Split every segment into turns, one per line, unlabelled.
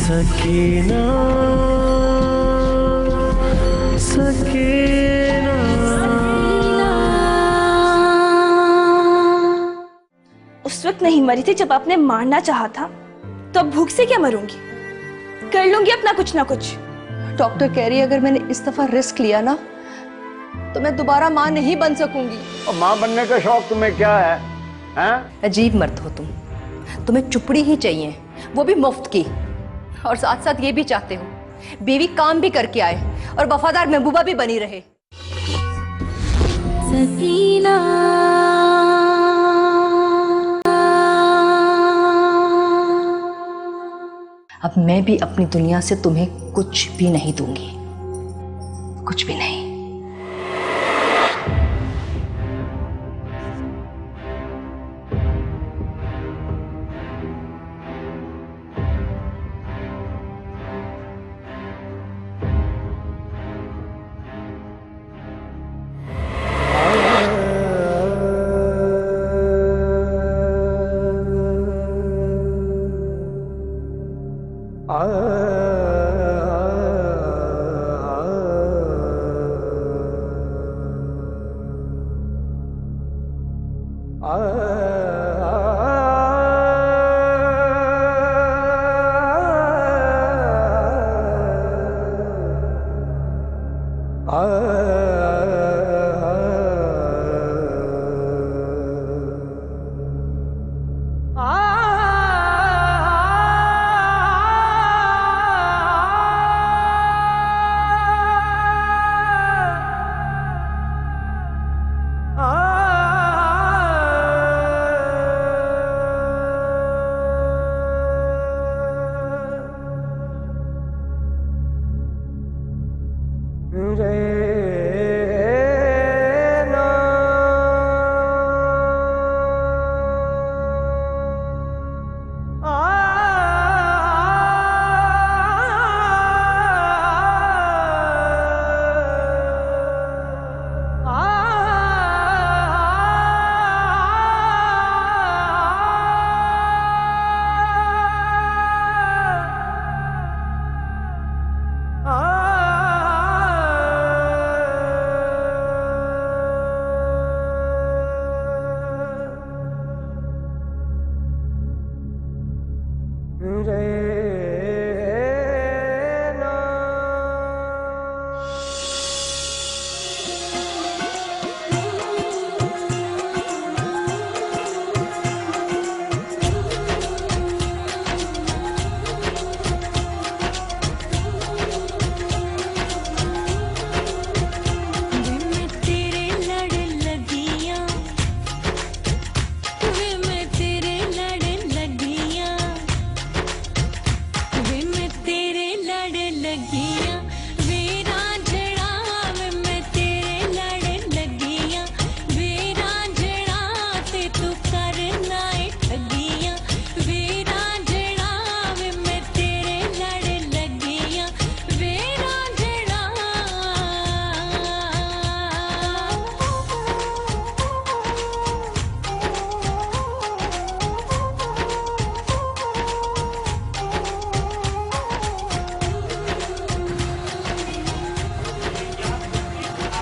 सकीना सकीना।
उस वक्त नहीं मरी थी जब आपने मारना चाहा था, तो अब भूख से क्या मरूंगी? कर लूंगी अपना कुछ ना कुछ।
डॉक्टर कह रही है अगर मैंने इस दफा रिस्क लिया ना तो मैं दोबारा माँ नहीं बन सकूंगी।
और माँ बनने का शौक तुम्हें क्या है? हैं?
अजीब मर्द हो तुम, तुम्हें चुपड़ी ही चाहिए, वो भी मुफ्त की, और साथ साथ ये भी चाहते हो बीवी काम भी करके आए और वफादार महबूबा भी बनी रहे।
सकीना
अब मैं भी अपनी दुनिया से तुम्हें कुछ भी नहीं दूंगी, कुछ भी नहीं।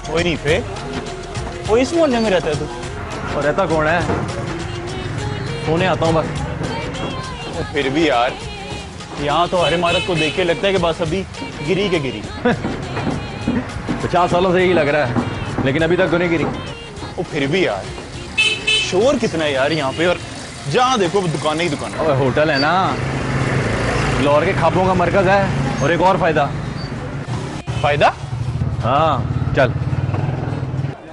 कोई नहीं फे, वो इस मोहल्ले में रहता है तू?
और रहता कौन है? सोने आता हूँ बस।
तो फिर भी यार, यहाँ तो हर इमारत को देख के लगता है कि बस अभी गिरी के गिरी।
50 सालों से यही लग रहा है, लेकिन अभी तक तो नहीं गिरी।
वो फिर भी यार, शोर कितना है यार यहाँ पे, और जहाँ देखो दुकानें ही दुकानें।
और होटल है ना, लाहौर के खाबों का मरकज है। और एक और फायदा।
फायदा?
हाँ चल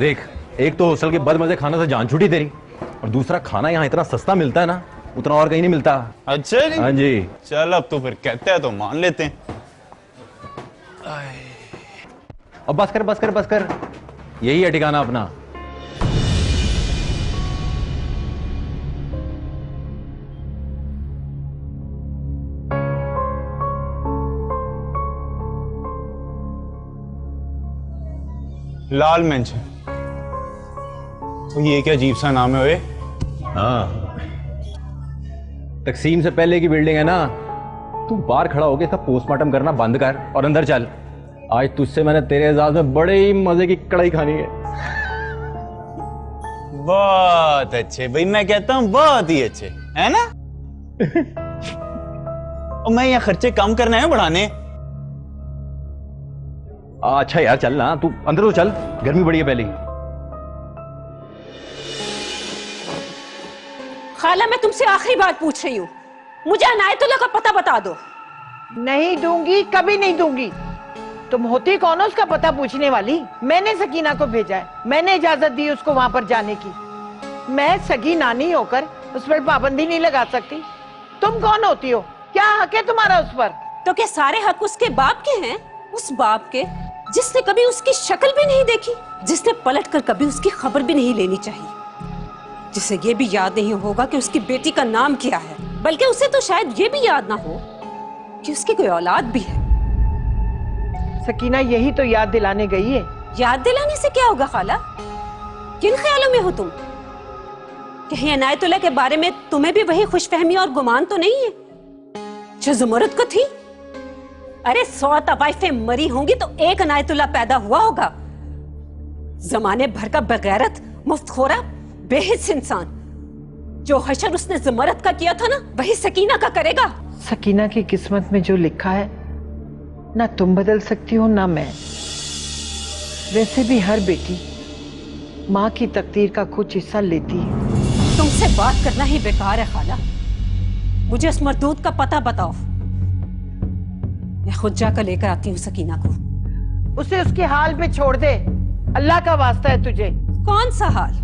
देख, एक तो होटल के बदमजे खाना से जान छूटी तेरी, और दूसरा खाना यहाँ इतना सस्ता मिलता है ना, उतना और कहीं नहीं मिलता।
अच्छा जी?
हाँ जी।
चल अब तो फिर कहते हैं तो मान लेते हैं।
अब बस कर बस कर बस कर, यही है ठिकाना अपना।
लाल मंच। तो ये क्या अजीब सा नाम है?
हाँ, तकसीम से पहले की बिल्डिंग है ना, तू बाहर खड़ा होके इसका पोस्टमार्टम करना बंद कर और अंदर चल। आज तुझसे मैंने तेरे एजाज में बड़े ही मजे की कढ़ाई खानी है।
बहुत अच्छे भाई, मैं कहता हूँ बहुत ही अच्छे, है ना? और मैं यहाँ खर्चे कम करना है बढ़ाने।
अच्छा यार चल ना, तू अंदर तो चल, गर्मी बड़ी है पहले ही।
खाला, मैं तुमसे आखिरी बात पूछ रही हूँ, मुझे अनायतुल्लाह का पता बता दो।
नहीं दूंगी, कभी नहीं दूंगी। तुम होती कौन हो उसका पता पूछने वाली? मैंने सकीना को भेजा है, मैंने इजाजत दी उसको वहां पर जाने की। मैं सगी नानी होकर उस पर पाबंदी नहीं लगा सकती। तुम कौन होती हो? क्या हक है तुम्हारा उस पर?
तो क्या सारे हक उसके बाप के हैं? उस बाप के जिसने कभी उसकी शक्ल भी नहीं देखी, जिसने पलटकर कभी उसकी खबर भी नहीं लेनी चाहिए, जिसे ये भी याद नहीं होगा कि उसकी बेटी का नाम क्या है, बल्कि उसे तो शायद ये भी याद ना हो कि उसकी कोई औलाद भी है।
सकीना यही तो याद दिलाने गई है।
याद दिलाने से क्या होगा खाला? किन ख्यालों में हो तुम? कहीं अनायतुल्लाह के बारे में तुम्हें भी वही खुशफहमी और गुमान तो नहीं है जो जुमरत को थी? अरे 100 तवाइफें मरी होंगी तो एक अनायतुल्लाह पैदा हुआ होगा। जमाने भर का बगैरत, मुफ्तखोरा, बेहिस इंसान। जो हशर उसने जुमरत का किया था ना, वही सकीना का करेगा।
सकीना की किस्मत में जो लिखा है ना तुम बदल सकती हो ना मैं। वैसे भी हर बेटी माँ की तकदीर का कुछ हिस्सा लेती है।
तुमसे बात करना ही बेकार है खाला। मुझे उस मरदूद का पता बताओ, मैं खुद जाकर लेकर आती हूँ सकीना को।
उसे उसके हाल पे छोड़ दे, अल्लाह का वास्ता है तुझे।
कौन सा हाल?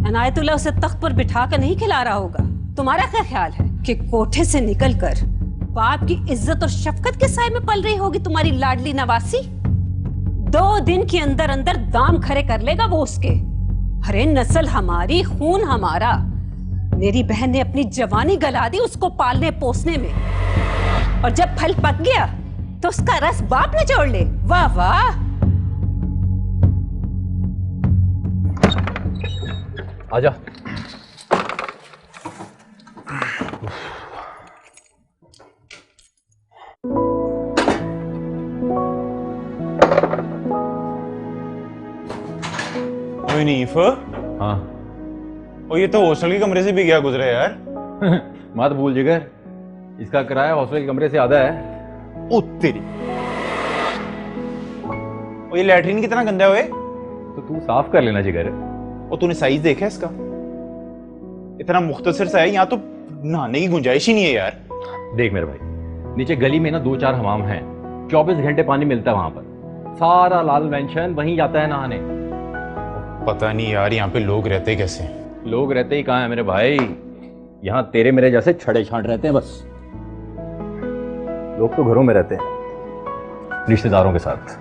अनायतुल्लाह उसे तख्त पर बिठा कर नहीं खिला रहा होगा। तुम्हारा क्या ख्याल है कि कोठे से निकलकर बाप की इज्जत और शफकत के साए में पल रही होगी तुम्हारी लाडली नवासी? 2 दिन के अंदर अंदर दाम खड़े कर लेगा वो उसके। अरे नस्ल हमारी, खून हमारा। मेरी बहन ने अपनी जवानी गला दी उसको पालने पोसने में, और जब फल पक गया तो उसका रस बाप निचोड़ ले। वाह वाह।
आजा।
नीफ,
हाँ।
और ये तो हॉस्टल के कमरे से भी क्या गुजरा यार?
मत भूल जिगर, इसका किराया हॉस्टल के कमरे से आधा है।
ओ तेरी। और ये लैट्रिन कितना गंदा है?
तो तू साफ कर लेना जिगर।
और तूने साइज देखा इसका? इतना मुख्तसर सा है, यहाँ तो नहाने की गुंजाइश ही नहीं है यार।
देख मेरे भाई, नीचे गली में ना 2-4 हमाम हैं, 24 घंटे पानी मिलता है वहां पर। सारा लाल मेंशन वहीं जाता है नहाने।
पता नहीं यार यहाँ पे लोग रहते कैसे?
लोग रहते ही कहाँ है मेरे भाई, यहाँ तेरे मेरे जैसे छड़े छांट रहते हैं बस। लोग तो घरों में रहते हैं, रिश्तेदारों के साथ।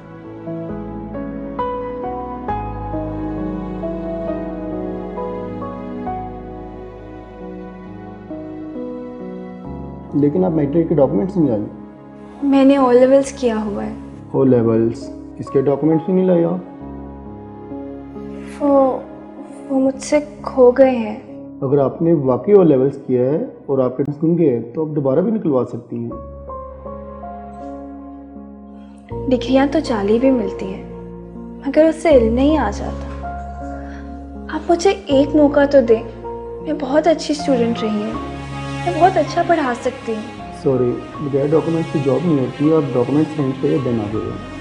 लेकिन आप मैट्रिक के डॉक्यूमेंट्स नहीं लाई?
मैंने ओ लेवल्स किया हुआ है।
O levels? इसके डॉक्यूमेंट्स भी नहीं लाई आप?
वो मुझसे खो गए हैं।
अगर आपने वाकई ओ लेवल्स किया है और आपके गुम गए तो आप दोबारा भी निकलवा सकती हैं।
डिग्रियां तो जाली भी मिलती हैं, मगर उससे इल्म नहीं आ जाता। आप मुझे एक मौका तो दें। मैं बहुत अच्छी स्टूडेंट रही हूँ, मैं बहुत अच्छा पढ़ा सकती हूँ।
सॉरी, बगैर डॉक्यूमेंट्स की जॉब नहीं होती। आप डॉक्यूमेंट्स सेंड करिए, देन आ जाइए।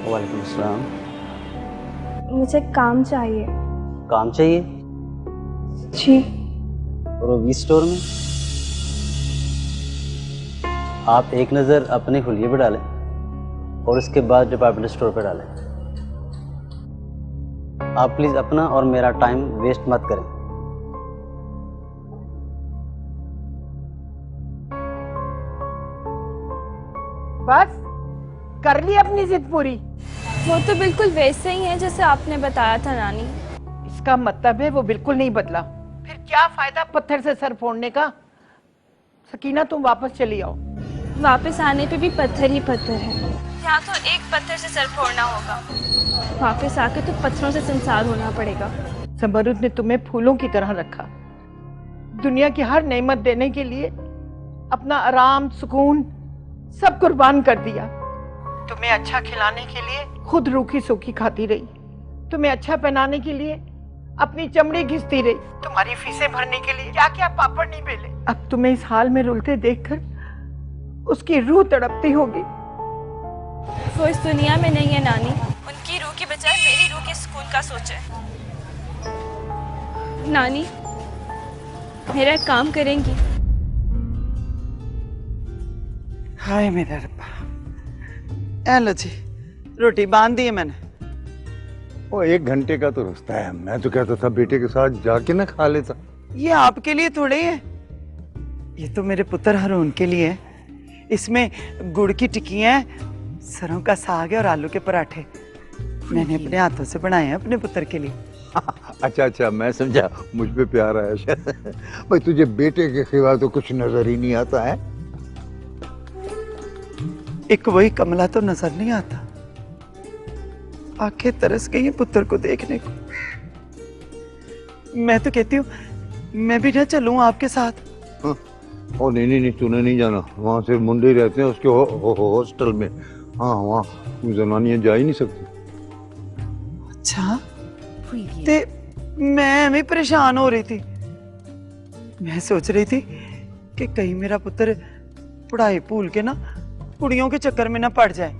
वालेकुम अस्सलाम।
मुझे काम चाहिए।
काम चाहिए?
जी।
और वी स्टोर में? आप एक नज़र अपने हुलिये पे डालें और उसके बाद डिपार्टमेंटल स्टोर पे डालें। आप प्लीज़ अपना और मेरा टाइम वेस्ट मत करें।
बस कर ली अपनी जिद पूरी।
वो तो बिल्कुल वैसे ही है जैसे आपने बताया था नानी।
इसका मतलब है वो बिल्कुल नहीं बदला। फिर क्या फायदा पत्थर से सर फोड़ने का। सकीना तुम वापस चली आओ।
वापस आने पे भी पत्थर ही पत्थर है। यहाँ तो एक पत्थर से सर फोड़ना होगा, वापस आके तो पत्थरों से संसार होना पड़ेगा।
समरुद ने तुम्हें फूलों की तरह रखा, दुनिया की हर नेमत देने के लिए अपना आराम सुकून सब कुर्बान कर दिया। तुम्हें अच्छा खिलाने के लिए खुद रूखी सूखी खाती रही, तुम्हें अच्छा पहनाने के लिए अपनी चमड़ी घिसती रही, तुम्हारी फीसें भरने के लिए क्या क्या पापड़ नहीं बेले। अब तुम्हें इस हाल में रुलते देखकर उसकी रूह तड़पती होगी।
वो इस दुनिया में नहीं है नानी, उनकी रूह की बजाय मेरी रूह के सुकून का सोचे। नानी मेरा एक काम करेंगी?
हाय मेरा रब्बा। ए लो जी, रोटी बांध दी है मैंने।
वो 1 घंटे का तो रास्ता है, मैं तो कहता था बेटे के साथ जाके ना खा लेता।
ये आपके लिए थोड़े है, ये तो मेरे पुत्र हारून के लिए है। इसमें गुड़ की टिक्कियां, सरों का साग है और आलू के पराठे मैंने अपने हाथों से बनाए हैं अपने पुत्र के लिए।
अच्छा अच्छा, मैं समझा मुझ पे प्यार आया शायद। भाई तुझे बेटे के सिवा तो कुछ नजर ही नहीं आता है।
एक वही कमला तो नजर नहीं आता। आंखें तरस गई हैं पुत्र को देखने को। मैं तो कहती हूँ मैं भी ना चलूं आपके साथ।
हाँ। ओ नहीं नहीं नहीं, तूने नहीं जाना, वहाँ सिर्फ मुंडे रहते हैं उसके हॉस्टल में। हाँ वहाँ जनानियाँ जा ही नहीं सकती।
अच्छा ते मैं भी परेशान हो रही थी। मैं सोच रही थी कि कहीं मेरा पुत्र पढ़ाई भूल के ना कुड़ियों के चक्कर में ना पड़ जाए।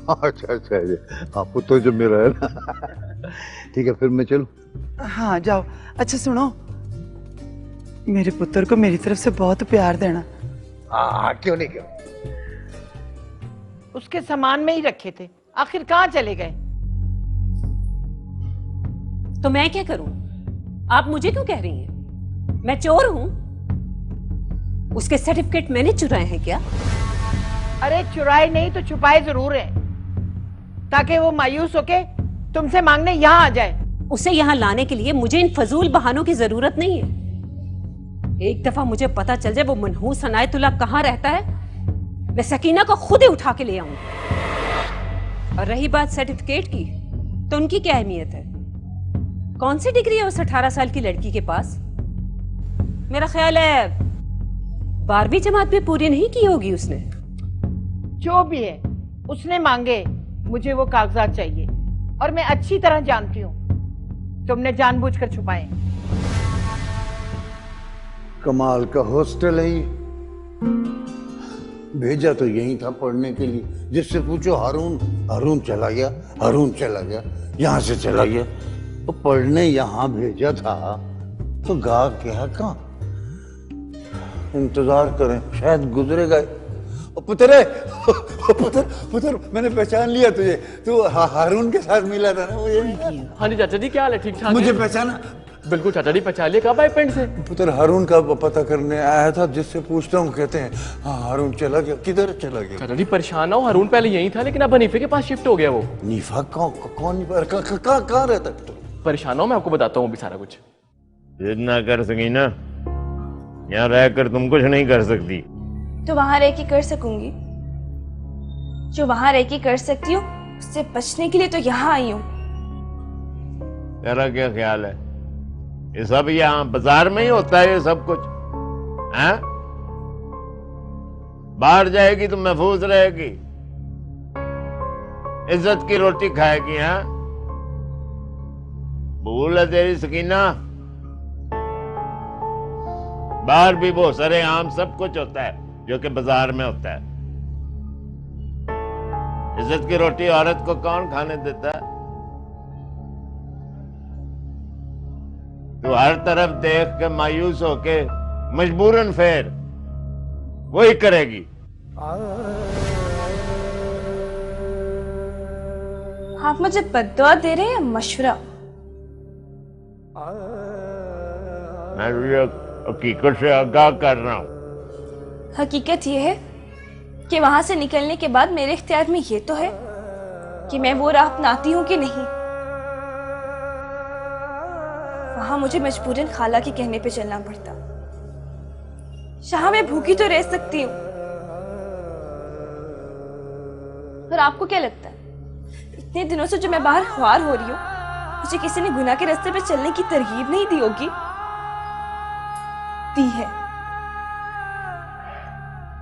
अच्छा अच्छा, ये हाँ पुत्र जो मेरा है ना। ठीक है फिर मैं चलूं?
हाँ जाओ। अच्छा सुनो, मेरे पुत्र को मेरी तरफ से बहुत प्यार देना।
हाँ क्यों नहीं, क्यों।
उसके सामान में ही रखे थे, आखिर कहाँ चले गए?
तो मैं क्या करूं? आप मुझे क्यों कह रही हैं? मैं चोर हूं? उसके सर्टिफिकेट मैंने चुराए हैं क्या?
अरे चुराए नहीं तो छुपाए जरूर हैं, ताकि वो मायूस होके तुमसे मांगने यहाँ आ जाए।
उसे यहाँ लाने के लिए मुझे इन फजूल बहानों की जरूरत नहीं है। एक दफा मुझे पता चल जाए वो मनहूस अनायतुल्लाह कहाँ रहता है, मैं सकीना को खुद ही उठा के ले आऊंगी। और रही बात सर्टिफिकेट की, तो उनकी क्या अहमियत है? कौन सी डिग्री है उस 18 साल की लड़की के पास? मेरा ख्याल है 12वीं जमात भी पूरी नहीं की होगी उसने।
जो भी है उसने मांगे, मुझे वो कागजात चाहिए। और मैं अच्छी तरह जानती हूँ तुमने जानबूझकर छुपाए।
कमाल का हॉस्टल है ये। भेजा तो यही था पढ़ने के लिए। जिससे पूछो हारून, हारून चला गया, हारून चला गया, यहाँ से चला गया। तो पढ़ने यहाँ भेजा था तो गा क्या कहाँ? इंतजार करें, शायद गुजरेगा। ओ पुत्र, पुत्र पुत्र, मैंने पहचान लिया तुझे। तू हारून के साथ मिला था ना मुझे।
हाँ जी चाचा जी, क्या हाल है? ठीक ठाक?
मुझे पहचाना?
बिल्कुल चाचा जी, पहचान लिया। कब आए पिंड से?
पुत्र हारून का पता करने आया था। जिससे पूछता हूँ कहते हैं हाँ हारून चला गया। किधर चला गया?
चाचा जी परेशान ना हो, हारून पहले यही था लेकिन अब हनीफे के पास शिफ्ट हो गया वो।
नीफा कौन कहाँ रहता है?
परेशान हो, मैं आपको बताता हूँ अभी सारा कुछ।
जिद ना कर सकी ना, यहाँ रहकर तुम कुछ नहीं कर सकती।
तो वहां रह के कर सकूंगी। जो वहां रह के कर सकती हूँ उससे बचने के लिए तो यहाँ आई हूँ।
तेरा क्या ख्याल है, ये सब यहाँ बाजार में ही होता है ये सब कुछ? हैं? बाहर जाएगी तो महफूज रहेगी, इज्जत की रोटी खाएगी। हैं? भूल है तेरी सकीना? बाहर भी वो सरे आम सब कुछ होता है जो कि बाजार में होता है। इज्जत की रोटी औरत को कौन खाने देता है? तो हर तरफ देख के मायूस होके मजबूरन फेर वही करेगी।
आप मुझे बद्दुआ दे रहे हैं या मशवरा?
मैं तुझे हकीकत से आगाह कर रहा हूँ।
हकीकत ये है कि वहां से निकलने के बाद मेरे इख्तियार में ये तो है कि मैं वो राह अपनाती हूँ कि नहीं। वहां मुझे मजबूरन खाला के कहने पे चलना पड़ता। शाह मैं भूखी तो रह सकती हूँ, पर आपको क्या लगता है इतने दिनों से जो मैं बाहर ख्वार हो रही हूँ, मुझे किसी ने गुनाह के रास्ते पे चलने की तरगीब नहीं दी होगी? दी है।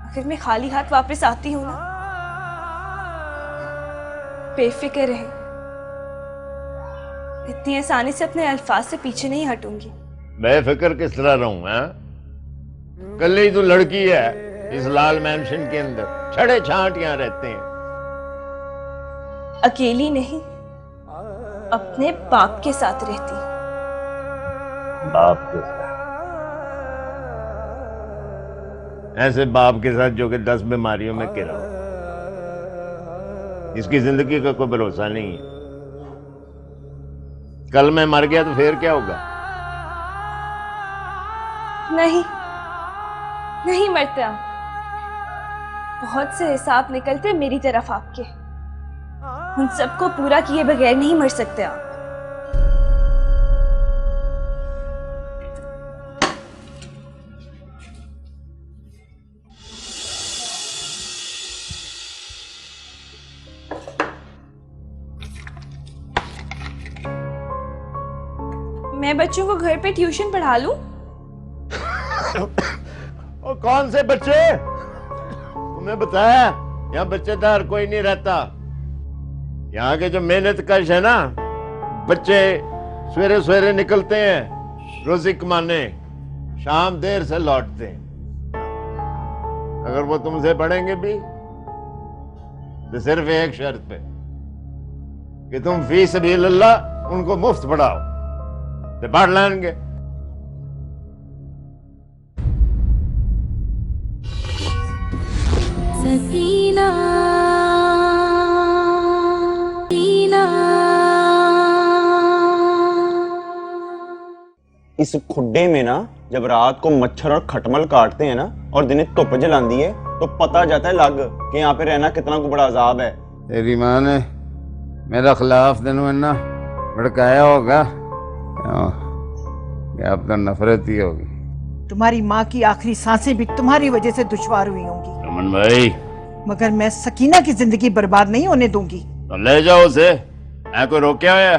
अगर मैं खाली हाथ वापस आती हूँ ना, बेफिक्र रहे, इतनी आसानी से अपने अल्फाज से पीछे नहीं हटूंगी।
बेफिक्र किस तरह रहूं? कल ही तो लड़की है इस लाल मैंशन के अंदर, छड़े छांट यहाँ रहते हैं।
अकेली नहीं, अपने बाप के साथ रहती।
बाप के साथ? ऐसे बाप के साथ जो कि 10 बीमारियों में गिरा हो। इसकी जिंदगी का कोई भरोसा नहीं है। कल मैं मर गया तो फिर क्या होगा?
नहीं, नहीं मरता। बहुत से हिसाब निकलते मेरी तरफ आपके, उन सबको पूरा किए बगैर नहीं मर सकते आप। मैं बच्चों को घर पे ट्यूशन पढ़ा लूं?
और कौन से बच्चे? तुम्हें बताया यहाँ बच्चेदार कोई नहीं रहता। यहाँ के जो मेहनत कश है ना, बच्चे सवेरे सवेरे निकलते हैं रोजी कमाने, शाम देर से लौटते हैं। अगर वो तुमसे पढ़ेंगे भी तो सिर्फ एक शर्त पे कि तुम फी सबीलिल्लाह उनको मुफ्त पढ़ाओ, तो पढ़ लेंगे।
सकीना,
इस खुड्डे में ना जब रात को मच्छर और खटमल काटते हैं ना और दिन धुप जलाती है तो पता जाता है लग कि यहाँ पे रहना कितना को बड़ा अजाब है।
तेरी माँ ने मेरा खिलाफ तेनों ना भड़काया होगा, अब तो नफरत ही होगी।
तुम्हारी माँ की आखिरी सांसें भी तुम्हारी वजह से दुश्वार हुई होंगी।
रमन भाई,
मगर मैं सकीना की जिंदगी बर्बाद नहीं होने दूंगी।
तो ले जाओ उसे, मैं कोई रोक्या है?